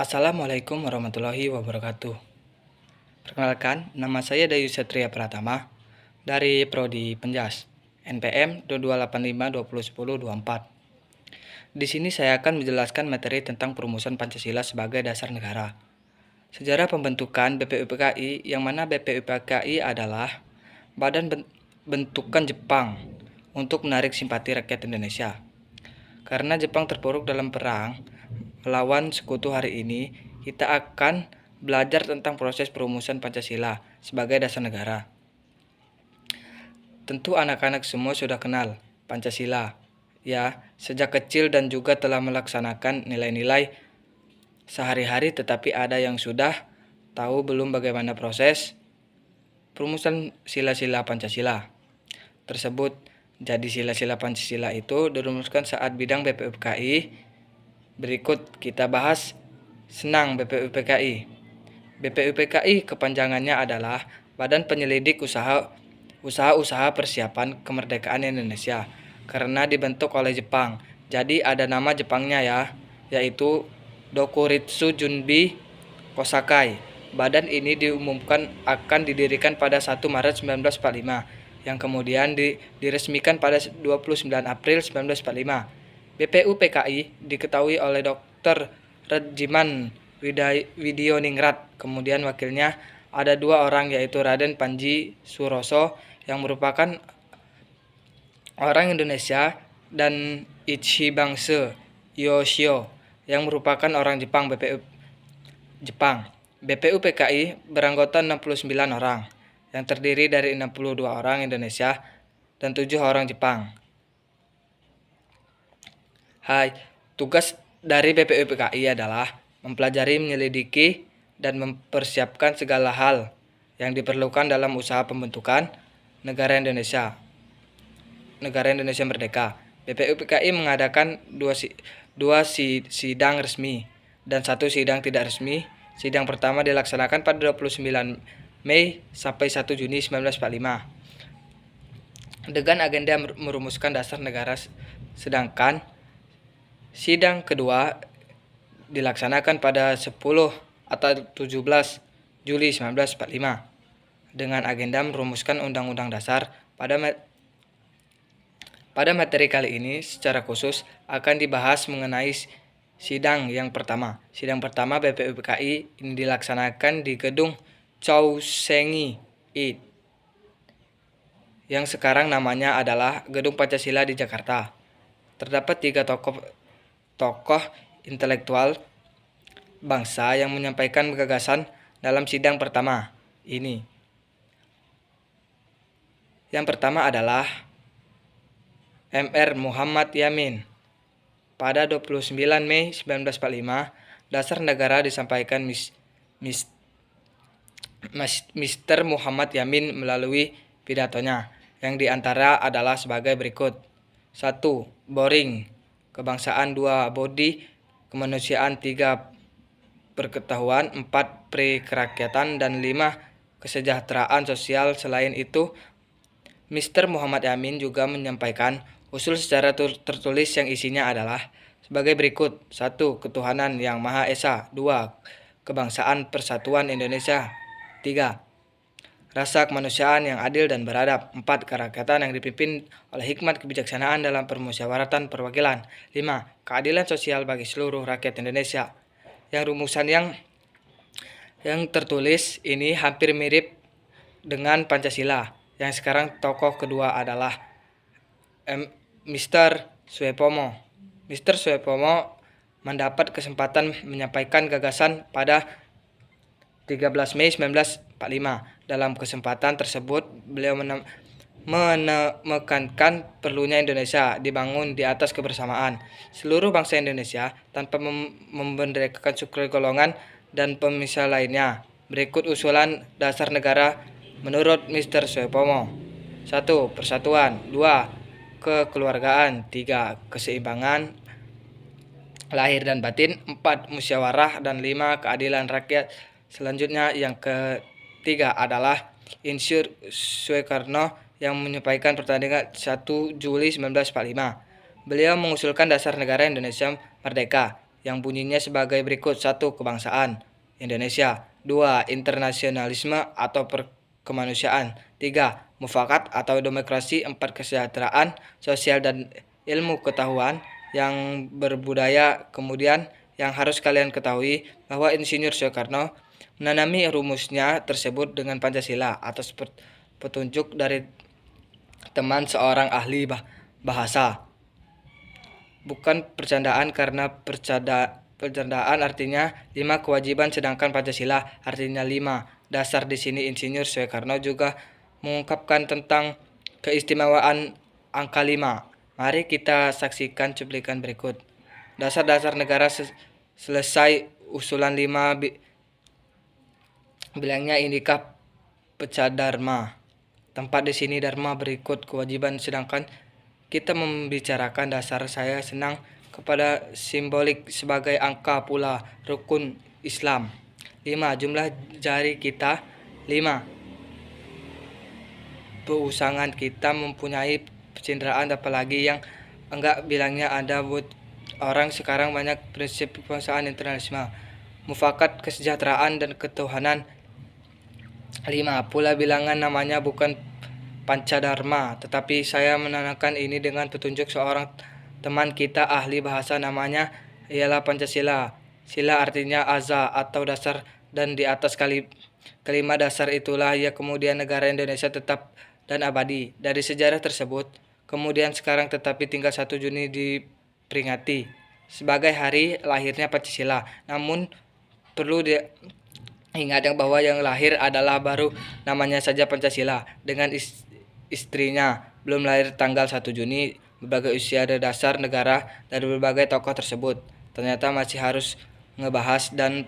Assalamualaikum warahmatullahi wabarakatuh. Perkenalkan, nama saya Dayu Satria Pratama dari Prodi Penjas, NPM 2285201024. Di sini saya akan menjelaskan materi tentang perumusan Pancasila sebagai dasar negara. Sejarah pembentukan BPUPKI, yang mana BPUPKI adalah badan bentukan Jepang untuk menarik simpati rakyat Indonesia. Karena Jepang terpuruk dalam perang melawan sekutu hari ini, kita akan belajar tentang proses perumusan Pancasila sebagai dasar negara. Tentu anak-anak semua sudah kenal Pancasila, ya, sejak kecil dan juga telah melaksanakan nilai-nilai sehari-hari, tetapi ada yang sudah tahu belum bagaimana proses perumusan sila-sila Pancasila tersebut. Jadi sila-sila Pancasila itu dirumuskan saat bidang BPUPKI. Berikut kita bahas senang BPUPKI. BPUPKI kepanjangannya adalah Badan Penyelidik Usaha Persiapan Kemerdekaan Indonesia, karena dibentuk oleh Jepang. Jadi ada nama Jepangnya ya, yaitu Dokuritsu Junbi Kosakai. Badan ini diumumkan akan didirikan pada 1 Maret 1945, yang kemudian diresmikan pada 29 April 1945. BPUPKI diketahui oleh Dr. Redjiman Widioningrat, kemudian wakilnya ada 2 orang, yaitu Raden Panji Suroso yang merupakan orang Indonesia dan Ichibangse Yoshio yang merupakan orang Jepang. BPUPKI beranggota 69 orang yang terdiri dari 62 orang Indonesia dan 7 orang Jepang. Tugas dari BPUPKI adalah mempelajari, menyelidiki, dan mempersiapkan segala hal yang diperlukan dalam usaha pembentukan negara Indonesia merdeka. BPUPKI mengadakan dua sidang resmi dan 1 sidang tidak resmi. Sidang pertama dilaksanakan pada 29 Mei sampai 1 Juni 1945 dengan agenda merumuskan dasar negara, sedangkan sidang kedua dilaksanakan pada 10 atau 17 Juli 1945 dengan agenda merumuskan Undang-Undang Dasar. Pada materi kali ini secara khusus akan dibahas mengenai sidang yang pertama. Sidang pertama BPUPKI ini dilaksanakan di Gedung Chowsengi I, yang sekarang namanya adalah Gedung Pancasila di Jakarta. Terdapat 3 tokoh intelektual bangsa yang menyampaikan gagasan dalam sidang pertama ini. Yang pertama adalah Mr. Muhammad Yamin. Pada 29 Mei 1945, dasar negara disampaikan Mr. Muhammad Yamin melalui pidatonya, yang diantara adalah sebagai berikut. 1. Boring, kebangsaan. 2. Bodi, kemanusiaan. 3. Perketahuan. 4. Kerakyatan. Dan 5. Kesejahteraan sosial. Selain itu, Mr. Muhammad Yamin juga menyampaikan usul secara tertulis yang isinya adalah sebagai berikut. 1. Ketuhanan yang Maha Esa. 2. Kebangsaan Persatuan Indonesia. 3. Rasa kemanusiaan yang adil dan beradab. 4. Kerakyatan yang dipimpin oleh hikmat kebijaksanaan dalam permusyawaratan perwakilan. 5. Keadilan sosial bagi seluruh rakyat Indonesia. Yang rumusan yang tertulis ini hampir mirip dengan Pancasila. Yang sekarang tokoh kedua adalah Mr. Suepomo. Mr. Suepomo mendapat kesempatan menyampaikan gagasan pada 13 Mei 1945. Dalam kesempatan tersebut, beliau menekankan perlunya Indonesia dibangun di atas kebersamaan seluruh bangsa Indonesia tanpa membenderakan suku golongan dan pemisah lainnya. Berikut usulan dasar negara menurut Mr. Suepomo. 1. Persatuan. 2. Kekeluargaan. 3. Keseimbangan lahir dan batin. 4. Musyawarah. Dan 5. Keadilan rakyat. Selanjutnya yang ketiga adalah Insinyur Soekarno yang menyampaikan pertandingan 1 Juli 1945. Beliau mengusulkan dasar negara Indonesia merdeka yang bunyinya sebagai berikut. 1. Kebangsaan Indonesia. 2. Internasionalisme atau kemanusiaan. 3. Mufakat atau demokrasi. 4. Kesejahteraan sosial dan ilmu ketahuan yang berbudaya. Kemudian yang harus kalian ketahui bahwa Insinyur Soekarno menanami rumusnya tersebut dengan Pancasila atas petunjuk dari teman seorang ahli bahasa. Bukan percandaan, karena percandaan artinya 5 kewajiban, sedangkan Pancasila artinya 5 dasar. Di sini Insinyur Soekarno juga mengungkapkan tentang keistimewaan angka 5. Mari kita saksikan cuplikan berikut. Dasar-dasar negara selesai usulan 5 bilangnya indikah pecah dharma. Tempat di sini dharma berikut kewajiban, sedangkan kita membicarakan dasar. Saya senang kepada simbolik sebagai angka pula rukun Islam. 5. Jumlah jari kita 5. Peusangan kita mempunyai pencitraan, apalagi yang enggak bilangnya ada. Buat orang sekarang banyak prinsip kekuasaan internasional, mufakat, kesejahteraan dan ketuhanan. 5. Pula bilangan namanya bukan Pancadharma, tetapi saya menanamkan ini dengan petunjuk seorang teman kita ahli bahasa. Namanya ialah Pancasila. Sila artinya aza atau dasar, dan di atas kalimat dasar itulah ya kemudian negara Indonesia tetap dan abadi. Dari sejarah tersebut kemudian sekarang tetapi tinggal 1 Juni diperingati sebagai hari lahirnya Pancasila. Namun perlu ingat bahwa yang lahir adalah baru namanya saja Pancasila. Dengan istrinya belum lahir tanggal 1 Juni, berbagai usia dasar negara dari berbagai tokoh tersebut ternyata masih harus ngebahas dan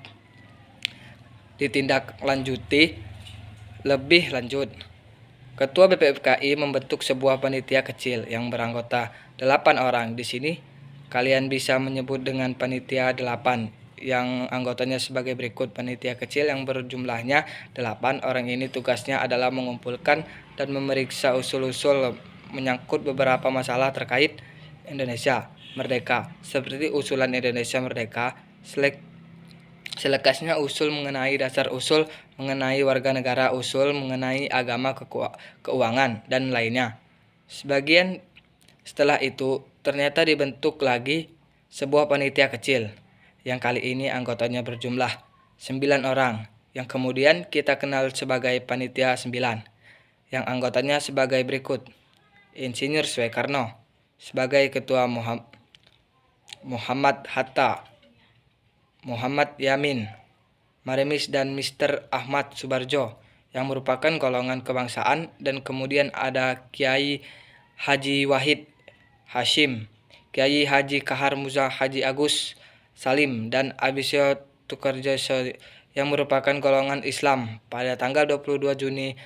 ditindaklanjuti lebih lanjut. Ketua BPFKI membentuk sebuah panitia kecil yang beranggota 8 orang. Di sini kalian bisa menyebut dengan panitia 8 yang anggotanya sebagai berikut. Panitia kecil yang berjumlahnya 8 orang ini tugasnya adalah mengumpulkan dan memeriksa usul-usul menyangkut beberapa masalah terkait Indonesia Merdeka, seperti usulan Indonesia Merdeka, selekasnya usul mengenai dasar, usul mengenai warga negara, usul mengenai agama, keuangan, dan lainnya. Setelah itu ternyata dibentuk lagi sebuah panitia kecil yang kali ini anggotanya berjumlah 9 orang, yang kemudian kita kenal sebagai panitia 9, yang anggotanya sebagai berikut. Insinyur Soekarno sebagai ketua, Muhammad Hatta, Muhammad Yamin, Maremis, dan Mr. Ahmad Subarjo yang merupakan golongan kebangsaan, dan kemudian ada Kiai Haji Wahid Hashim, Kiai Haji Kahar Muza, Haji Agus Salim, dan Abisyo Tukarjo yang merupakan golongan Islam pada tanggal 22 Juni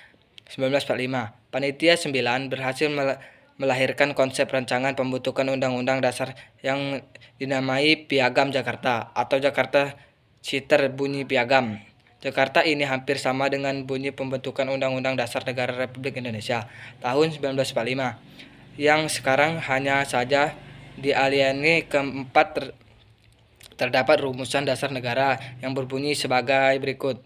1945. Panitia 9 berhasil melahirkan konsep rancangan pembentukan Undang-Undang Dasar yang dinamai Piagam Jakarta atau Jakarta Charter bunyi Piagam. Jakarta ini hampir sama dengan bunyi pembentukan Undang-Undang Dasar Negara Republik Indonesia tahun 1945, yang sekarang hanya saja di alinea keempat terdapat rumusan dasar negara yang berbunyi sebagai berikut.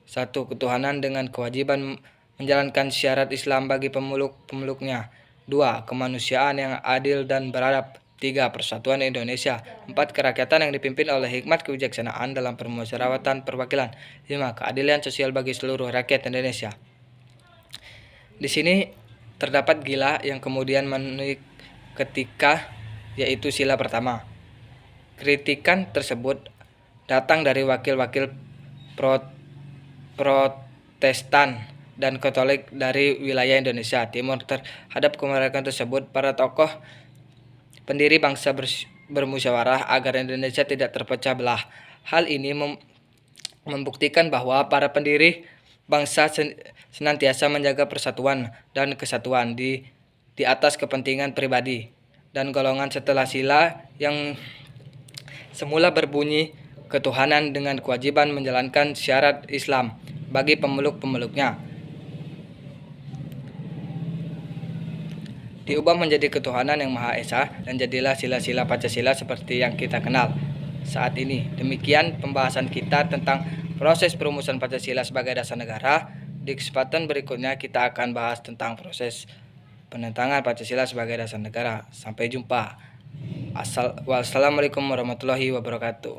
1. Ketuhanan dengan kewajiban menjalankan syarat Islam bagi pemeluknya. 2. Kemanusiaan yang adil dan beradab. 3. Persatuan Indonesia. 4. Kerakyatan yang dipimpin oleh hikmat kebijaksanaan dalam permusyawaratan perwakilan. 5. Keadilan sosial bagi seluruh rakyat Indonesia. Di sini terdapat gila yang kemudian menulis ketika, yaitu sila pertama. Kritikan tersebut datang dari wakil-wakil Protestan dan Katolik dari wilayah Indonesia Timur terhadap kemerdekaan tersebut. Para tokoh pendiri bangsa bermusyawarah agar Indonesia tidak terpecah belah. Hal ini membuktikan bahwa para pendiri bangsa senantiasa menjaga persatuan dan kesatuan di atas kepentingan pribadi dan golongan. Setelah sila yang semula berbunyi ketuhanan dengan kewajiban menjalankan syarat Islam bagi pemeluk-pemeluknya, diubah menjadi ketuhanan yang Maha Esa, dan jadilah sila-sila Pancasila seperti yang kita kenal. saat ini. Demikian pembahasan kita tentang proses perumusan Pancasila sebagai dasar negara. Di kesempatan berikutnya kita akan bahas tentang proses penentangan Pancasila sebagai dasar negara. Sampai jumpa. Wassalamualaikum warahmatullahi wabarakatuh.